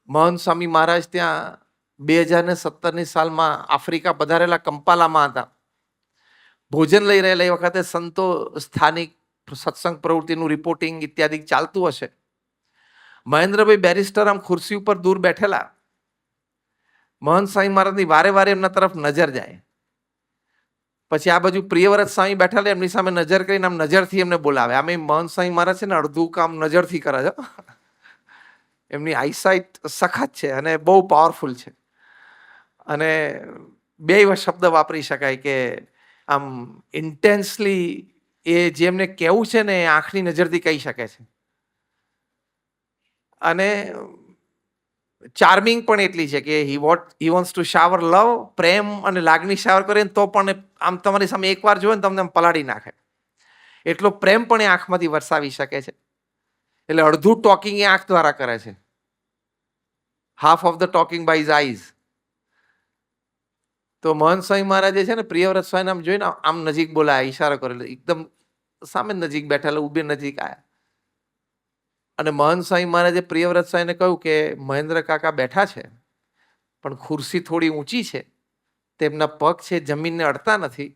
મહંત સ્વામી મહારાજ ત્યાં 2017ની સાલમાં આફ્રિકા પધારેલા કંપાલામાં હતા. ભોજન લઈ રહેલા એ વખતે સંતો સ્થાનિક સત્સંગ પ્રવૃત્તિનું રિપોર્ટિંગ ઇત્યાદિ ચાલતું હશે. મહેન્દ્રભાઈ બેરિસ્ટર આમ ખુરશી ઉપર દૂર બેઠેલા. મહંત સ્વામી મહારાજની વારે વારે એમના તરફ નજર જાય. પછી આ બાજુ પ્રિયવ્રત સ્વામી બેઠેલા, એમની સામે નજર કરીને આમ નજરથી એમને બોલાવે. આમ મહંત સ્વામી મહારાજ છે ને અડધું કામ નજરથી કરે છે. એમની આઈસાઇટ સખત છે અને બહુ પાવરફુલ છે. અને બે શબ્દ વાપરી શકાય કે આમ ઇન્ટેન્સલી એ જેમને કહેવું છે ને એ આંખની નજરથી કહી શકે છે. અને ચાર્મિંગ પણ એટલી છે કે હી વોન્ટ્સ ટુ શાવર લવ, પ્રેમ અને લાગણી શાવર કરે તો પણ આમ તમારી સામે એકવાર જોવે ને તમને આમ પલાળી નાખે. એટલો પ્રેમ પણ એ આંખમાંથી વરસાવી શકે છે. એટલે અડધું ટોકિંગ એ આંખ દ્વારા કરે છે. Half of the talking by his eyes. તો મહંત સ્વામી મહારાજે છે ને પ્રિયવ્રત સ્વામીને આમ જોઈને આમ નજીક બોલાયા, ઈશારો કરેલો. એકદમ સામે નજીક બેઠેલા, ઉભે નજીક આવ્યા. અને મહંત સ્વામી મહારાજે પ્રિયવ્રત સ્વામીને કહ્યું કે મહેન્દ્ર કાકા બેઠા છે પણ ખુરશી થોડી ઊંચી છે, તેમના પગ છે જમીનને અડતા નથી,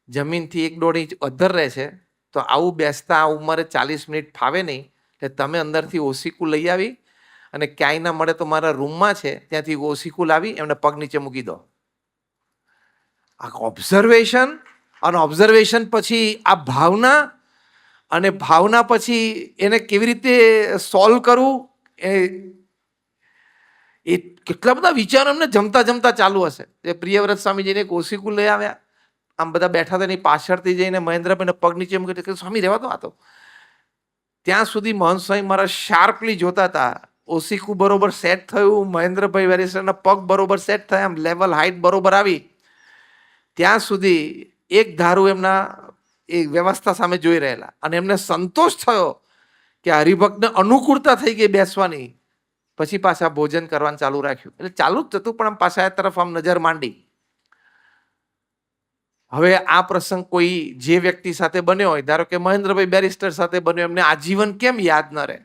જમીનથી 1-1.5 ઇંચ અધ્ધર રહે છે, તો આવું બેસતા આ ઉંમરે 40 મિનિટ ફાવે નહીં. એટલે તમે અંદરથી ઓસીકું લઈ આવી અને ક્યાંય ના મળે તો મારા રૂમમાં છે ત્યાંથી ઓસીકું લાવી એમને પગ નીચે મૂકી દો. આ ઓબ્ઝર્વેશન, અને ઓબ્ઝર્વેશન પછી આ ભાવના, અને ભાવના પછી એને કેવી રીતે સોલ્વ કરવું, એ કેટલા બધા વિચારો એમને જમતા જમતા ચાલુ હશે. એ પ્રિયવ્રત સ્વામીજીને એક ઓસીકું લઈ આવ્યા. આમ બધા બેઠા હતા એની પાછળથી જઈને મહેન્દ્રભાઈને પગ નીચે મૂકી કે સ્વામી રહેવા દો આ તો. ત્યાં સુધી મહંત સ્વામી મારા શાર્પલી જોતા હતા. ઓસીકું બરોબર સેટ થયું, મહેન્દ્રભાઈ બેરિસ્ટરના પગ બરોબર સેટ થયા, આમ લેવલ હાઈટ બરોબર આવી, ત્યાં સુધી એક ધારું એમના એ વ્યવસ્થા સામે જોઈ રહેલા. અને એમને સંતોષ થયો કે હરિભક્તને અનુકૂળતા થઈ ગઈ બેસવાની. પછી પાછા ભોજન કરવાનું ચાલુ રાખ્યું. એટલે ચાલુ જ થતું પણ આમ પાછા તરફ આમ નજર માંડી. હવે આ પ્રસંગ કોઈ જે વ્યક્તિ સાથે બન્યો હોય, ધારો કે મહેન્દ્રભાઈ બેરિસ્ટર સાથે બન્યો, એમને આજીવન કેમ યાદ ન રહે?